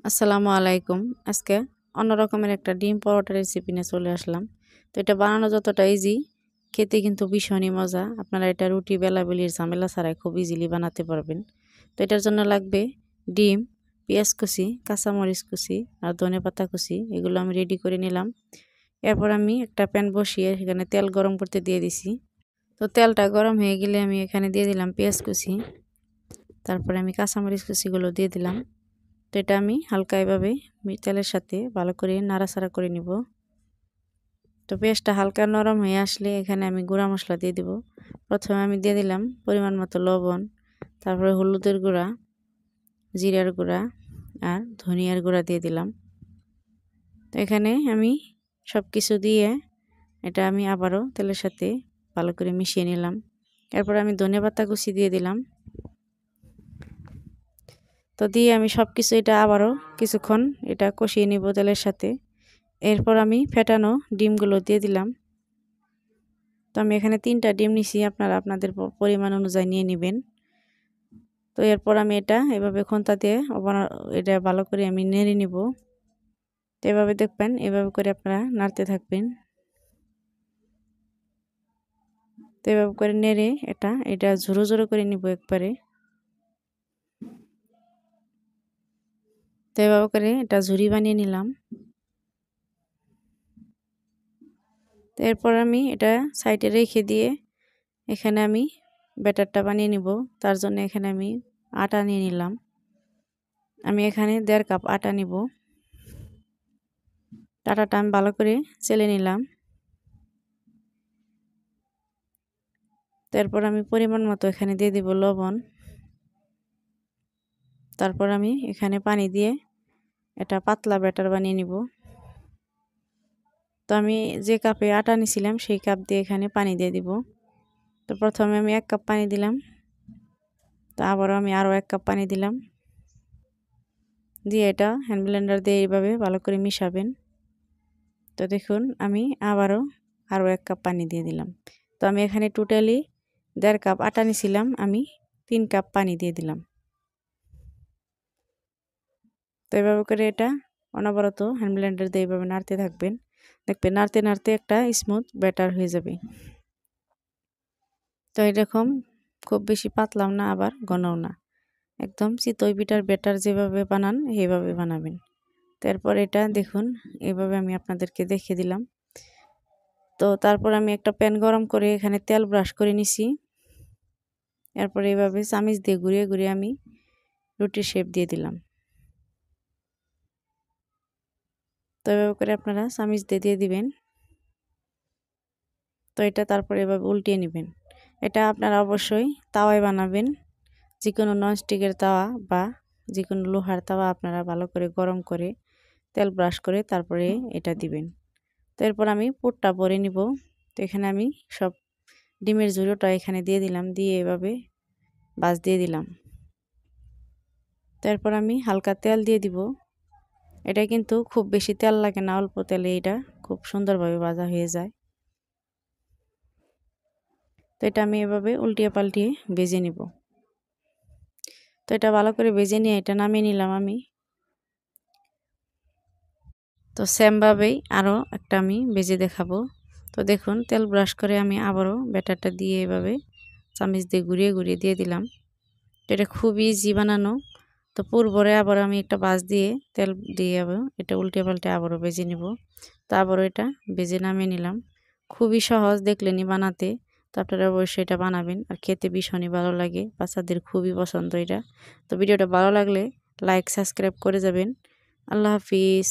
আসসালামু আলাইকুম। আজকে অন্য রকমের একটা ডিম পরোটা রেসিপি নিয়ে চলে আসলাম। তো এটা বানানো যতটা ইজি, খেতে কিন্তু ভীষণই মজা। আপনারা এটা রুটি বেলাবেলির ঝামেলা ছাড়াই খুব ইজিলি বানাতে পারবেন। তো এটার জন্য লাগবে ডিম, পেঁয়াজ কুচি, কাঁচামরিচ কুচি আর ধনেপাতা কুচি। এগুলো আমি রেডি করে নিলাম। এরপর আমি একটা প্যান বসিয়ে সেখানে তেল গরম করতে দিয়ে দিছি। তো তেলটা গরম হয়ে গেলে আমি এখানে দিয়ে দিলাম পেঁয়াজ কুচি, তারপরে আমি কাঁচামরিচ কুচিগুলো দিয়ে দিলাম। তো এটা আমি হালকা এভাবে তেলের সাথে ভালো করে নাড়াচাড়া করে নিব। তো পেঁয়াজটা হালকা নরম হয়ে আসলে এখানে আমি গুঁড়া মশলা দিয়ে দিব। প্রথমে আমি দিয়ে দিলাম পরিমাণ মতো লবণ, তারপরে হলুদের গুঁড়া, জিরার গুঁড়া আর ধনিয়ার গুঁড়া দিয়ে দিলাম। তো এখানে আমি সব কিছু দিয়ে এটা আমি আবারও তেলের সাথে ভালো করে মিশিয়ে নিলাম। এরপর আমি ধনেপাতা কুচি দিয়ে দিলাম। তো দিয়ে আমি সব কিছু এটা আবারও কিছুক্ষণ এটা কষিয়ে নিব তেলের সাথে। এরপর আমি ফেটানো ডিমগুলো দিয়ে দিলাম। তো আমি এখানে 3টা ডিম নিছি, আপনারা আপনাদের পরিমাণ অনুযায়ী নিয়ে নেবেন। তো এরপর আমি এটা এভাবে খন্তা দিয়ে এটা ভালো করে আমি নেড়ে নিব। তো এভাবে দেখবেন, এভাবে করে আপনারা নাড়তে থাকবেন। তো এভাবে করে নেড়ে এটা ঝুরো ঝুরো করে নিব একবারে। তো এভাবে করে এটা ঝুরি বানিয়ে নিলাম। তো এরপর আমি এটা সাইডে রেখে দিয়ে এখানে আমি ব্যাটারটা বানিয়ে নিব। তার জন্য এখানে আমি আটা নিয়ে নিলাম। আমি এখানে 1.5 কাপ আটা নিব। আটাটা আমি ভালো করে চেলে নিলাম। তারপর আমি পরিমাণ মতো এখানে দিয়ে দিব লবণ। তারপর আমি এখানে পানি দিয়ে এটা পাতলা ব্যাটার বানিয়ে নিব। তো আমি যে কাপে আটা নিছিলাম সেই কাপ দিয়ে এখানে পানি দিয়ে দিব। তো প্রথমে আমি 1 কাপ পানি দিলাম। তো আবারও আমি আরও 1 কাপ পানি দিলাম। দিয়ে এটা হ্যান্ড ব্লেন্ডার দিয়ে এইভাবে ভালো করে মিশাবেন। তো দেখুন আমি আবারও আরও 1 কাপ পানি দিয়ে দিলাম। তো আমি এখানে টোটালি 1.5 কাপ আটা নিছিলাম, আমি 3 কাপ পানি দিয়ে দিলাম। তো এভাবে করে এটা অনবরত হ্যান্ড ব্লেন্ডার দিয়ে এইভাবে নাড়তে থাকবেন। দেখবেন নাড়তে নাড়তে একটা স্মুথ ব্যাটার হয়ে যাবে। তো এরকম খুব বেশি পাতলাও না আবার ঘনও না, একদম চিতই পিঠার ব্যাটার যেভাবে বানান সেইভাবে বানাবেন। তারপর এটা দেখুন এইভাবে আমি আপনাদেরকে দেখিয়ে দিলাম। তো তারপর আমি একটা প্যান গরম করে এখানে তেল ব্রাশ করে নিছি। এরপর এইভাবে চামিচ দিয়ে ঘুরিয়ে ঘুরিয়ে আমি রুটির শেপ দিয়ে দিলাম। তো এভাবে করে আপনারা চামিচ দিয়ে দিবেন। তো এটা তারপরে এভাবে উল্টিয়ে নেবেন। এটা আপনারা অবশ্যই তাওয়ায় বানাবেন। যে কোনো ননস্টিকের তাওয়া বা যে কোনো লোহার তাওয়া আপনারা ভালো করে গরম করে তেল ব্রাশ করে তারপরে এটা দিবেন। তো এরপর আমি পুরটা ভরে নিব। তো এখানে আমি সব ডিমের ঝুড়োটা এখানে দিয়ে দিলাম, দিয়ে এভাবে ভাঁজ দিয়ে দিলাম। তারপর আমি হালকা তেল দিয়ে দিব। এটা কিন্তু খুব বেশি তেল লাগে না, অল্প তেলে এটা খুব সুন্দরভাবে ভাজা হয়ে যায়। তো এটা আমি এভাবে উল্টিয়ে পাল্টিয়ে ভেজে নিব। তো এটা ভালো করে ভেজে নিয়ে এটা নামিয়ে নিলাম আমি। তো সেমভাবেই আরও একটা আমি ভেজে দেখাবো। তো দেখুন তেল ব্রাশ করে আমি আবারও ব্যাটারটা দিয়ে এভাবে চামিচ দিয়ে ঘুরিয়ে ঘুরিয়ে দিয়ে দিলাম। তো এটা খুবই ইজি বানানো। তো পুরভরে আবার আমি একটা ভাঁজ দিয়ে তেল দিয়ে এটা উল্টে পাল্টে আবারও ভেজে নিব। তো আবারও এটা ভেজে নামিয়ে নিলাম। খুবই সহজ দেখলেনি বানাতে। তো আপনারা অবশ্যই এটা বানাবেন, আর খেতে ভীষণই ভালো লাগে, বাচ্চাদের খুবই পছন্দ এটা। তো ভিডিওটা ভালো লাগলে লাইক সাবস্ক্রাইব করে যাবেন। আল্লাহ হাফিজ।